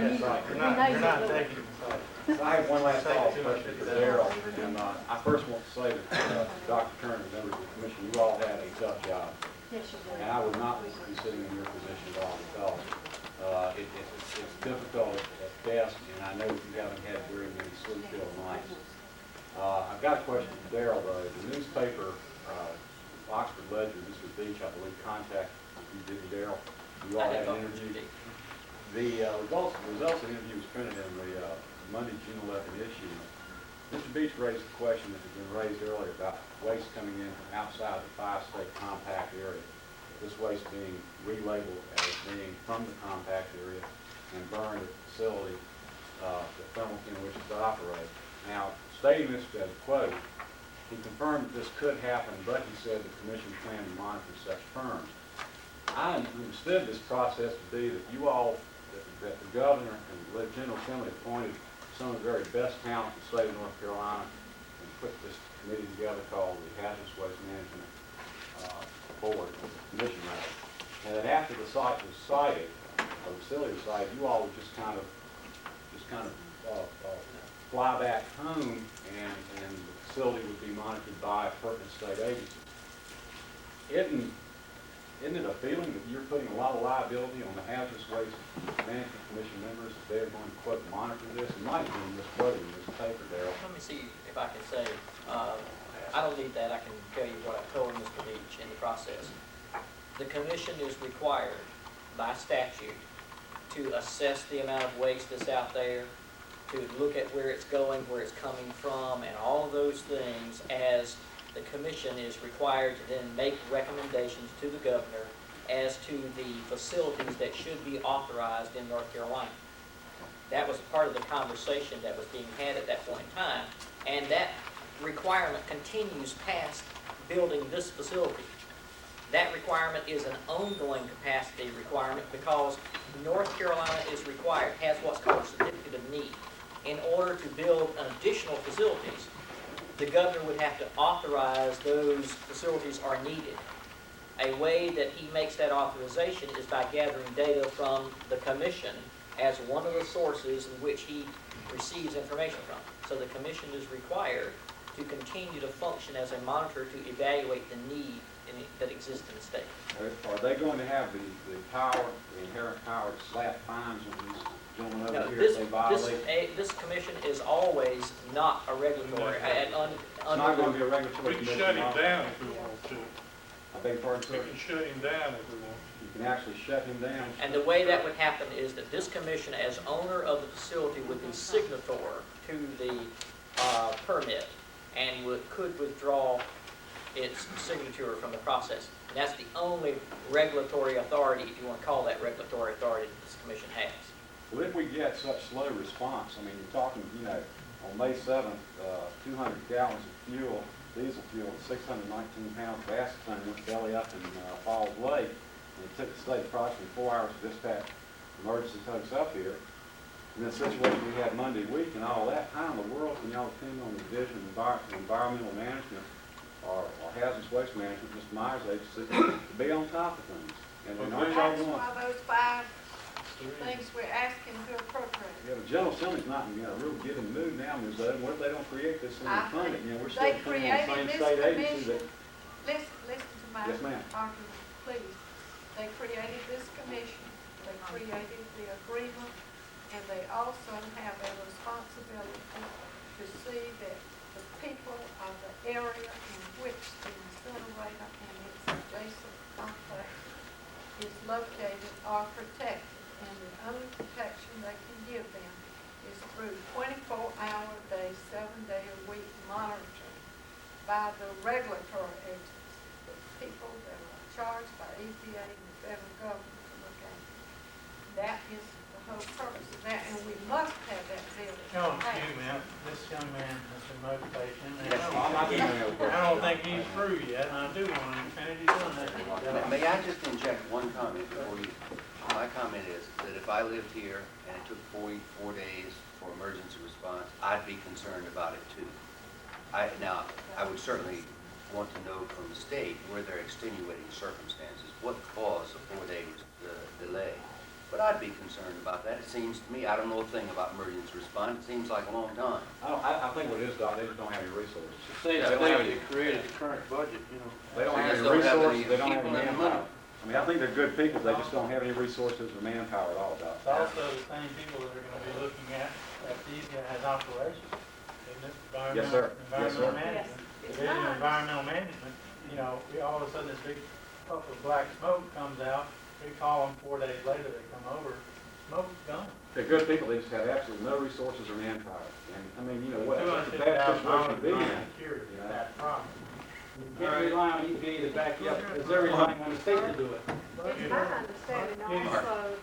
don't need site. it. You're not taking the site. I have one last follow-up question for Daryl, and I first want to say that Dr. Turner, members of the commission, you all had a tough job. Yes, you do. And I would not want to be sitting in your position at all because it's difficult at best, and I know you haven't had very many sleep-filled nights. I've got a question for Daryl, though. The newspaper, Oxford Ledger, Mr. Beach, I believe, contacted you, didn't Daryl? You all had an interview. The results of the interview was printed in the Monday, June 11th issue. Mr. Beach raised the question that had been raised earlier about waste coming in from outside the five-state compact area. This waste being relabeled as being from the compact area and burned at the facility that ThermalKEM wishes to operate. Now, stating this as a quote, he confirmed that this could happen, but he said the commission planned to monitor such firms. I understood this process to be that you all, that the governor and the General Assembly appointed some of the very best talent in the state of North Carolina and put this committee together called the Hazardous Waste Management Board, commission rather. And that after the site was sited, or the facility was sited, you all would just kind of fly back home, and the facility would be monitored by pertinent state agencies. Isn't it a feeling that you're putting a lot of liability on the Hazardous Waste Management Commission members if they're going to, quote, monitor this? It might be misquoting this paper, Daryl. Let me see if I can say, I don't need that. I can tell you what I told Mr. Beach in the process. The commission is required by statute to assess the amount of waste that's out there, to look at where it's going, where it's coming from, and all of those things, as the commission is required to then make recommendations to the governor as to the facilities that should be authorized in North Carolina. That was part of the conversation that was being had at that point in time, and that requirement continues past building this facility. That requirement is an ongoing capacity requirement because North Carolina is required, has what's called a certificate of need. In order to build an additional facilities, the governor would have to authorize those facilities are needed. A way that he makes that authorization is by gathering data from the commission as one of the sources in which he receives information from. So the commission is required to continue to function as a monitor to evaluate the need that exists in the state. Are they going to have the power, the inherent power to slap fines on these gentlemen over here if they violate? This commission is always not a regulatory. It's not going to be a regulatory We can commission. shut him down if we want to. I beg your pardon, We sir? can shut him down if we want to. You can actually shut him down. And the way that would happen is that this commission, as owner of the facility, would be signatory to the permit and could withdraw its signature from the process. And that's the only regulatory authority, if you want to call that regulatory authority, that this commission has. Well, if we get such slow response, I mean, you're talking, you know, on May 7th, 200 gallons of fuel, diesel fuel, 619 pounds of acetone went belly up in Falls Lake, and it took the state approximately 4 hours to dispatch emergency folks up here. And the situation we had Monday week and all that, how in the world can y'all depend on the Division of Environmental Management or Hazardous Waste Management, Mr. Myers' agency, to be on top of things? And then aren't y'all That's going? why those 5 things we're asking to appropriate. Yeah, the General Assembly's not in a real giving mood now, Ms. Oden. What if they don't create this thing and fund it? You know, we're still They depending on the same created state this agency that. commission. Listen to my Yes, ma'am. argument, please. They created this commission, they created the agreement, and they also have a responsibility to see that the people of the area in which the incinerator and its adjacent complex is located are protected. And the only protection they can give them is through 24-hour-a-day, 7-day-a-week monitoring by the regulatory agencies, the people that are charged by EPA and the federal government to look at it. That is the whole purpose of that, and we must have that building. Oh, excuse me, this young man has some motivation. And Yes, I don't think he's through yet, and I do want him to finish his done. May I just inject one comment before you? My comment is that if I lived here and it took 4 days for emergency response, I'd be concerned about it too. Now, I would certainly want to know from the state were there extenuating circumstances. What caused a 4-day delay? But I'd be concerned about that. It seems to me, I don't know a thing about emergency response. It seems like a long time. I think what it is, Doc, they just don't have any resources. Same They don't state have that any- created the current budget, you know. They don't They have just any don't have resources, any they don't have people any and the money. manpower. I mean, I think they're good people, they just don't have any resources or manpower at all, Doc. It's also the same people that are gonna be looking at these guys' operations. Isn't it? Yes, sir. Yes, sir. Environmental management. Yes. Division of Environmental Management, you know, all of a sudden this big puff of black smoke comes out, we call them 4 days later, they come over, smoke's gone. They're good people, they just have absolutely no resources or manpower. And, I mean, you know, what, that's a bad situation to be in. Security, you know. that problem. You can't rely on EPA to back you up, because they're relying on the state to do it. It's my understanding also